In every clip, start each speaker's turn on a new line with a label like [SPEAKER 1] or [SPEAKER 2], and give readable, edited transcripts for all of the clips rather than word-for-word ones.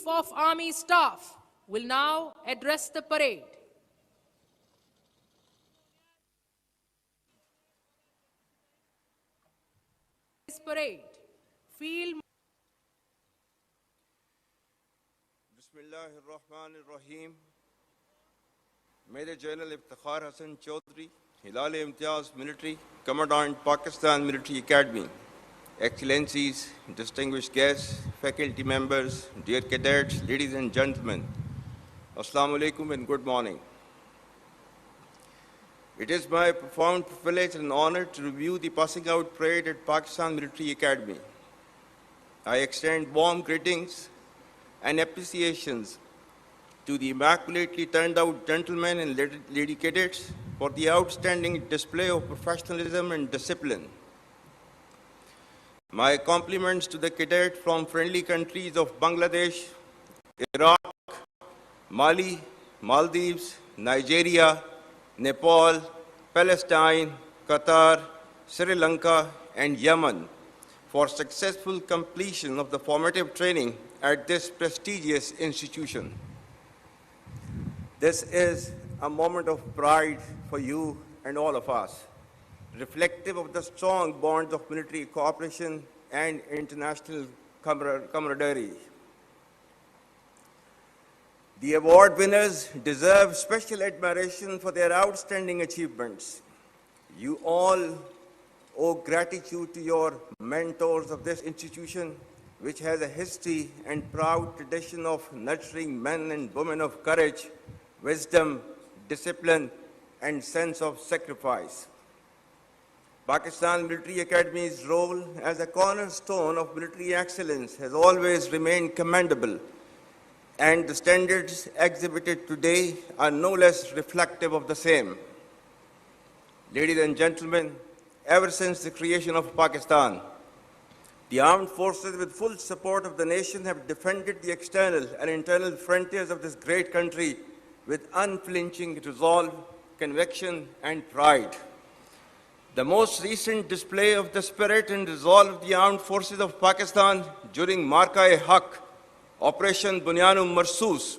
[SPEAKER 1] Chief of Army Staff will now address the parade. This parade, Field
[SPEAKER 2] Bismillahirrahmanirrahim. Major General Iftikhar Hassan Chaudhry, Hilal-e Imtiaz Military, Commandant Pakistan Military Academy, Excellencies, distinguished guests, faculty members, dear cadets, ladies and gentlemen, Assalamu alaikum and good morning. It is my profound privilege and honor to review the passing out parade at Pakistan Military Academy. I extend warm greetings and appreciations to the immaculately turned out gentlemen and lady cadets for the outstanding display of professionalism and discipline. My compliments to the cadets from friendly countries of Bangladesh, Iraq, Mali, Maldives, Nigeria, Nepal, Palestine, Qatar, Sri Lanka, and Yemen for successful completion of the formative training at this prestigious institution. This is a moment of pride for you and all of us, reflective of the strong bonds of military cooperation and international camaraderie. The award winners deserve special admiration for their outstanding achievements. You all owe gratitude to your mentors of this institution, which has a history and proud tradition of nurturing men and women of courage, wisdom, discipline, and sense of sacrifice. Pakistan Military Academy's role as a cornerstone of military excellence has always remained commendable, and the standards exhibited today are no less reflective of the same. Ladies and gentlemen, ever since the creation of Pakistan, the armed forces, with full support of the nation, have defended the external and internal frontiers of this great country with unflinching resolve, conviction, and pride. The most recent display of the spirit and resolve of the armed forces of Pakistan during Marka-e-Haq, Operation Bunyan-e Marsus,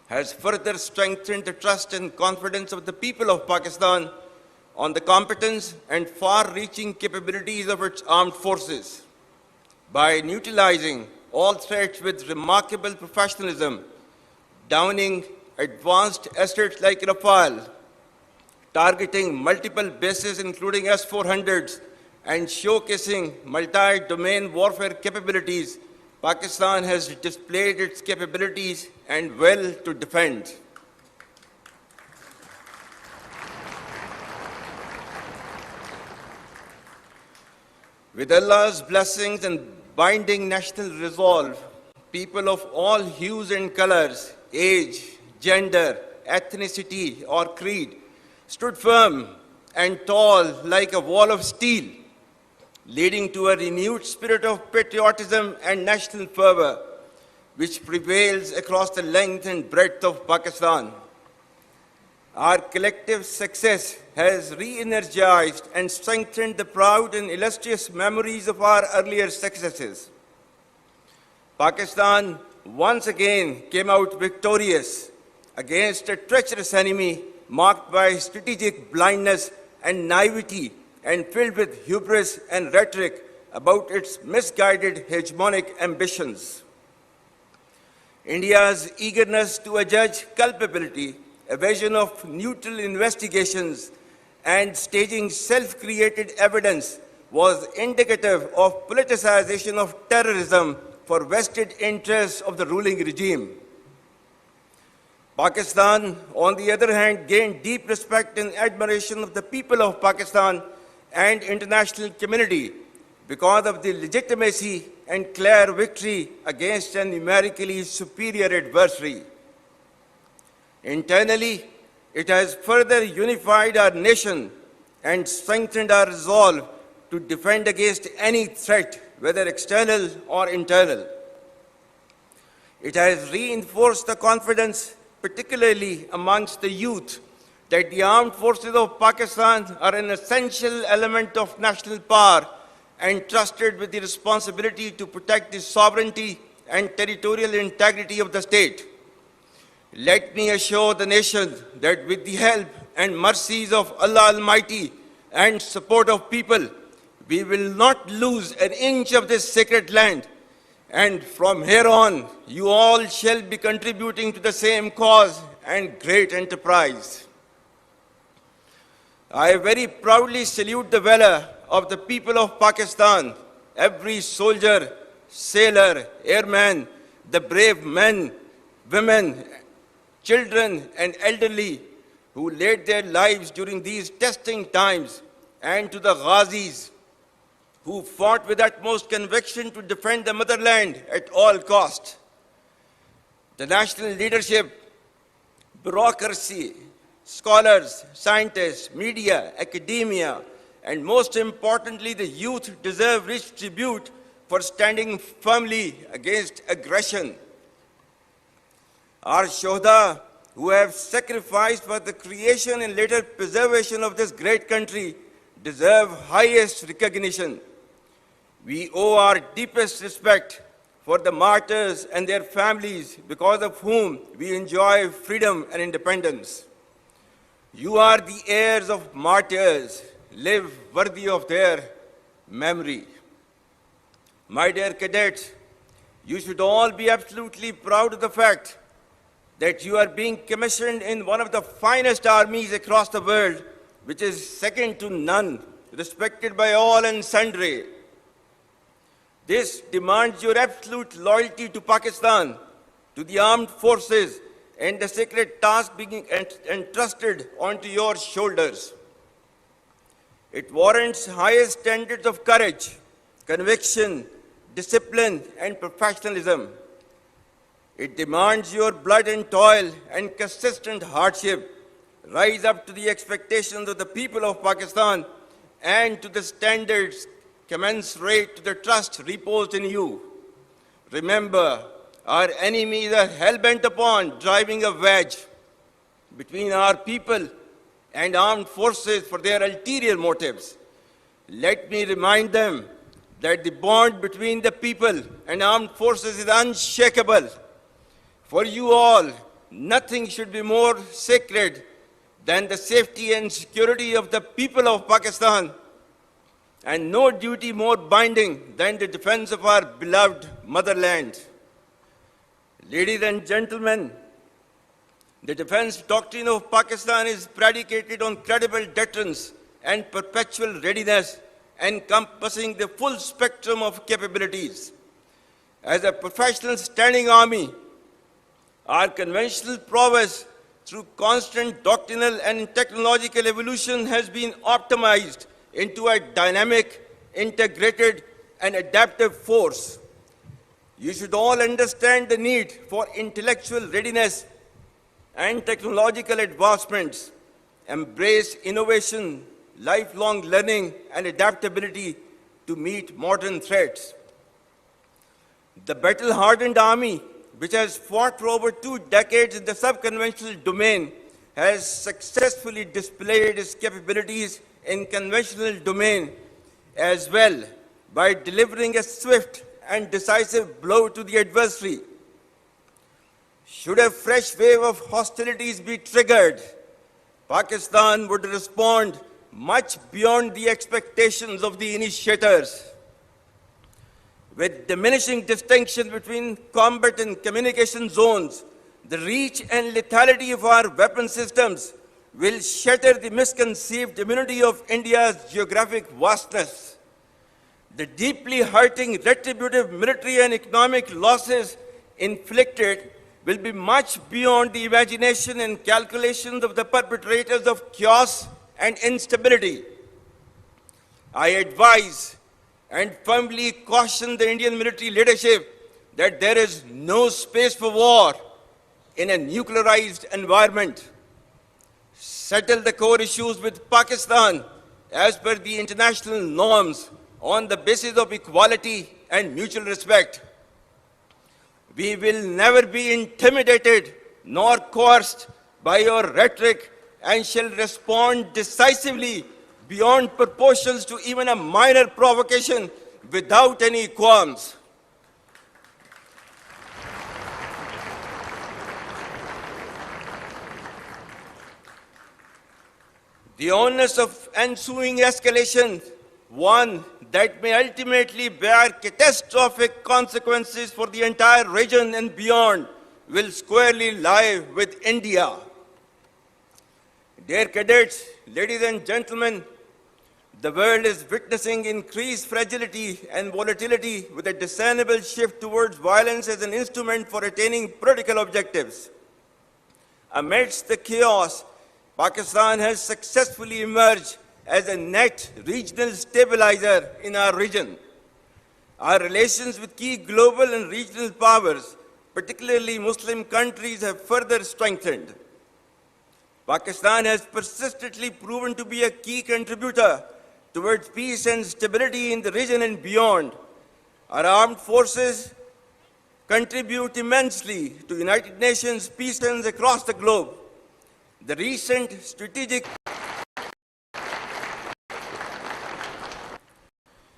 [SPEAKER 2] has further strengthened the trust and confidence of the people of Pakistan on the competence and far-reaching capabilities of its armed forces. By neutralizing all threats with remarkable professionalism, downing advanced assets like Rafale, targeting multiple bases including S-400s, and showcasing multi-domain warfare capabilities, Pakistan has displayed its capabilities and will to defend. With Allah's blessings and binding national resolve, people of all hues and colors, age, gender, ethnicity, or creed stood firm and tall like a wall of steel, leading to a renewed spirit of patriotism and national fervor, which prevails across the length and breadth of Pakistan. Our collective success has re-energized and strengthened the proud and illustrious memories of our earlier successes. Pakistan once again came out victorious against a treacherous enemy marked by strategic blindness and naivety and filled with hubris and rhetoric about its misguided hegemonic ambitions. India's eagerness to adjudge culpability, evasion of neutral investigations, and staging self-created evidence was indicative of politicization of terrorism for vested interests of the ruling regime. Pakistan, on the other hand, gained deep respect and admiration of the people of Pakistan and international community because of the legitimacy and clear victory against a numerically superior adversary. Internally, it has further unified our nation and strengthened our resolve to defend against any threat, whether external or internal. It has reinforced the confidence, particularly amongst the youth, that the armed forces of Pakistan are an essential element of national power and trusted with the responsibility to protect the sovereignty and territorial integrity of the state. Let me assure the nation that with the help and mercies of Allah Almighty and support of people, we will not lose an inch of this sacred land. And from here on, you all shall be contributing to the same cause and great enterprise. I very proudly salute the valor of the people of Pakistan, every soldier, sailor, airman, the brave men, women, children, and elderly who laid their lives during these testing times, and to the Ghazis who fought with utmost conviction to defend the motherland at all cost. The national leadership, bureaucracy, scholars, scientists, media, academia, and most importantly, the youth deserve rich tribute for standing firmly against aggression. Our Shohda, who have sacrificed for the creation and later preservation of this great country, deserve highest recognition. We owe our deepest respect for the martyrs and their families, because of whom we enjoy freedom and independence. You are the heirs of martyrs. Live worthy of their memory. My dear cadets, you should all be absolutely proud of the fact that you are being commissioned in one of the finest armies across the world, which is second to none, respected by all and sundry. This demands your absolute loyalty to Pakistan, to the armed forces, and the sacred task being entrusted onto your shoulders. It warrants highest standards of courage, conviction, discipline, and professionalism. It demands your blood and toil and consistent hardship rise up to the expectations of the people of Pakistan and to the standards commensurate to the trust reposed in you. Remember, our enemies are hell-bent upon driving a wedge between our people and armed forces for their ulterior motives. Let me remind them that the bond between the people and armed forces is unshakable. For you all, nothing should be more sacred than the safety and security of the people of Pakistan, and no duty more binding than the defense of our beloved motherland. Ladies and gentlemen, the defense doctrine of Pakistan is predicated on credible deterrence and perpetual readiness, encompassing the full spectrum of capabilities. As a professional standing army, our conventional prowess through constant doctrinal and technological evolution has been optimized into a dynamic, integrated, and adaptive force. You should all understand the need for intellectual readiness and technological advancements, embrace innovation, lifelong learning, and adaptability to meet modern threats. The battle-hardened army, which has fought for over 2 decades in the sub-conventional domain, has successfully displayed its capabilities in conventional domain as well by delivering a swift and decisive blow to the adversary. Should a fresh wave of hostilities be triggered, Pakistan would respond much beyond the expectations of the initiators. With diminishing distinction between combat and communication zones, the reach and lethality of our weapon systems will shatter the misconceived immunity of India's geographic vastness. The deeply hurting retributive military and economic losses inflicted will be much beyond the imagination and calculations of the perpetrators of chaos and instability. I advise and firmly caution the Indian military leadership that there is no space for war in a nuclearized environment. Settle the core issues with Pakistan as per the international norms on the basis of equality and mutual respect. We will never be intimidated nor coerced by your rhetoric and shall respond decisively beyond proportions to even a minor provocation without any qualms. The onus of ensuing escalation, one that may ultimately bear catastrophic consequences for the entire region and beyond, will squarely lie with India. Dear cadets, ladies and gentlemen, the world is witnessing increased fragility and volatility with a discernible shift towards violence as an instrument for attaining political objectives. Amidst the chaos, Pakistan has successfully emerged as a net regional stabilizer in our region. Our relations with key global and regional powers, particularly Muslim countries, have further strengthened. Pakistan has persistently proven to be a key contributor towards peace and stability in the region and beyond. Our armed forces contribute immensely to United Nations peace missions across the globe. The recent strategic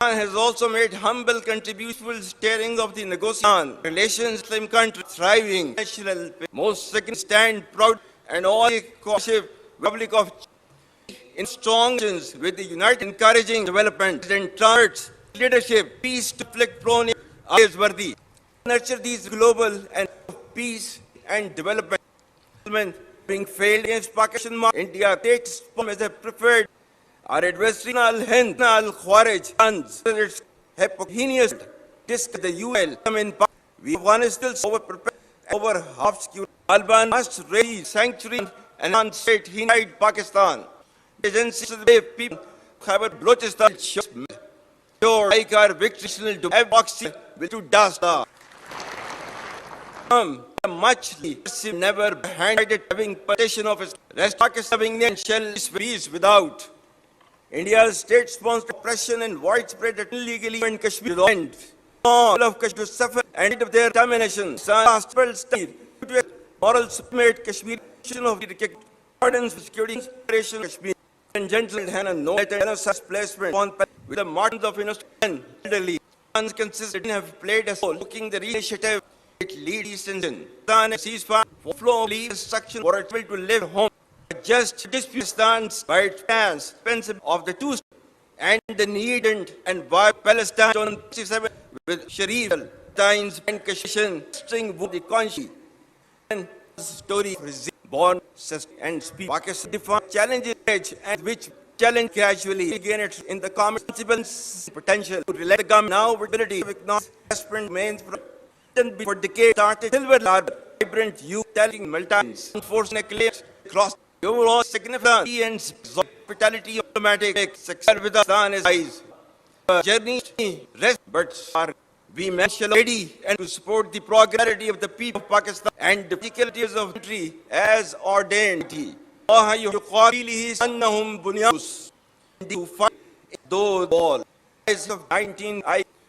[SPEAKER 2] has also made humble contributions steering of the negotiation relations with Muslim countries thriving. Most second stand proud and all cooperative Republic of in strong relations with the United encouraging development and transfers leadership, peace to afflict prone is worthy. Nurture these global and peace and development being failed against Pakistan, India takes as a preferred. Our adversary Hind al-Khawarij runs its hypocritious disc the UL in we one is still over half skewed. Alban must raise sanctuary and unstate denied Pakistan. Agencies of the people Khyber Balochistan sure like our victory to have oxygen will to dust. Much never handed having possession of its rest Pakistan and shell peace without. India's state-sponsored oppression and widespread illegally in Kashmir end. All of Kashmir suffer and of their determination. Moral submit Kashmir of the accordance with security operation Kashmir and gentle hand no letter placement on with the margins of innocent elderly. Consistent have played a role looking the initiative it leads in ceasefire flow instruction for it to live home. Just dispute stands by its stance of the two and the need and why Palestine on 67 with Sharif times and Kashmir string with the conscience and story born and speak Pakistan define challenges and which challenge casually again it's in the common potential to relate the government now with ability of economic aspirant remains for decades started silver harbor vibrant youth telling multitudes enforcing claims across the overall significant and hospitality of diplomatic success with Pakistan is eyes. Journey rest but are we mention ready and to support the prosperity of the people of Pakistan and the difficulties of the country as ordained. Those all of 19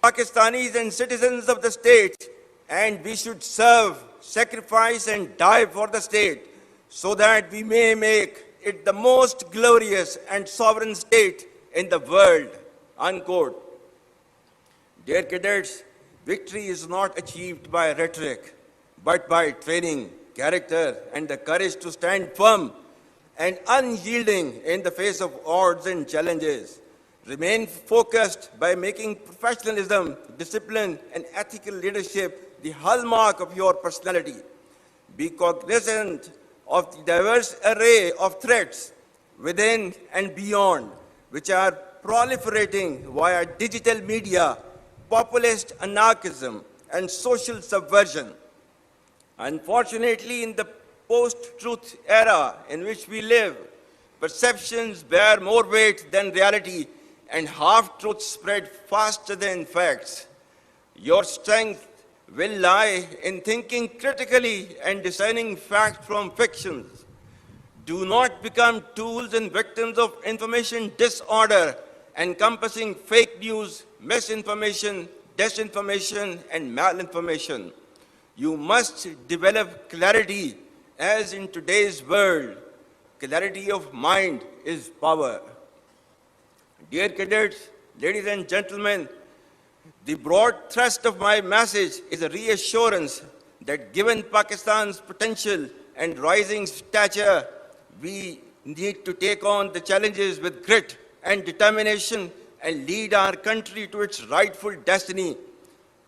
[SPEAKER 2] Pakistanis and citizens of the state, and we should serve, sacrifice and die for the state so that we may make it the most glorious and sovereign state in the world. Unquote. Dear cadets, victory is not achieved by rhetoric, but by training, character, and the courage to stand firm and unyielding in the face of odds and challenges. Remain focused by making professionalism, discipline, and ethical leadership the hallmark of your personality. Be cognizant of the diverse array of threats within and beyond, which are proliferating via digital media, populist anarchism, and social subversion. Unfortunately, in the post-truth era in which we live, perceptions bear more weight than reality, and half-truths spread faster than facts. Your strength will lie in thinking critically and discerning fact from fictions. Do not become tools and victims of information disorder encompassing fake news, misinformation, disinformation, and malinformation. You must develop clarity, as in today's world, clarity of mind is power. Dear cadets, ladies and gentlemen, the broad thrust of my message is a reassurance that given Pakistan's potential and rising stature, we need to take on the challenges with grit and determination and lead our country to its rightful destiny.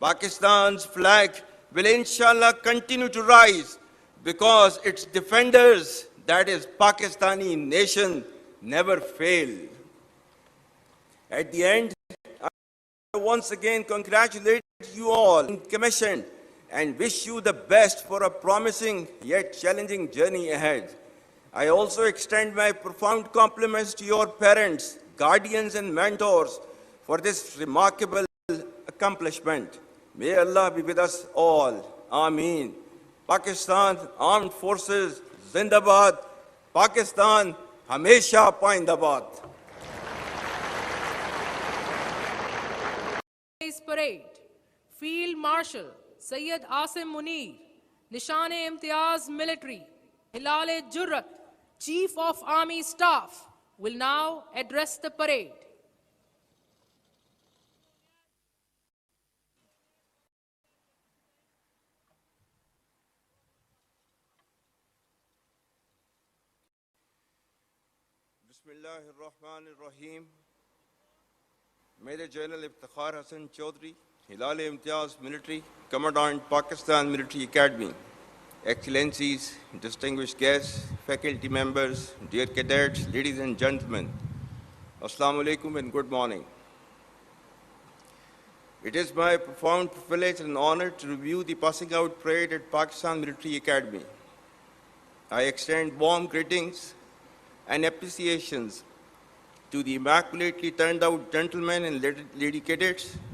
[SPEAKER 2] Pakistan's flag will inshallah continue to rise because its defenders, that is Pakistani nation, never fail. At the end, I once again congratulate you all in commission and wish you the best for a promising yet challenging journey ahead. I also extend my profound compliments to your parents, guardians and mentors for this remarkable accomplishment. May Allah be with us all. Ameen. Pakistan Armed Forces, Zindabad. Pakistan, Hamesha Paindabad.
[SPEAKER 1] Parade, Field Marshal Sayyid Asim Munir, Nishan-e-Imtiyaz Military, Hilal-e-Jurrat, Chief of Army Staff, will now address the parade.
[SPEAKER 2] Bismillahir-Rahmanir-Rahim. Major General Iftikhar Hassan Chaudhry, Hilal-e-Imtiyaz Military, Commandant Pakistan Military Academy. Excellencies, distinguished guests, faculty members, dear cadets, ladies and gentlemen, Assalamu alaikum and good morning. It is my profound privilege and honor to review the passing out parade at Pakistan Military Academy. I extend warm greetings and appreciations to the immaculately turned out gentlemen and lady cadets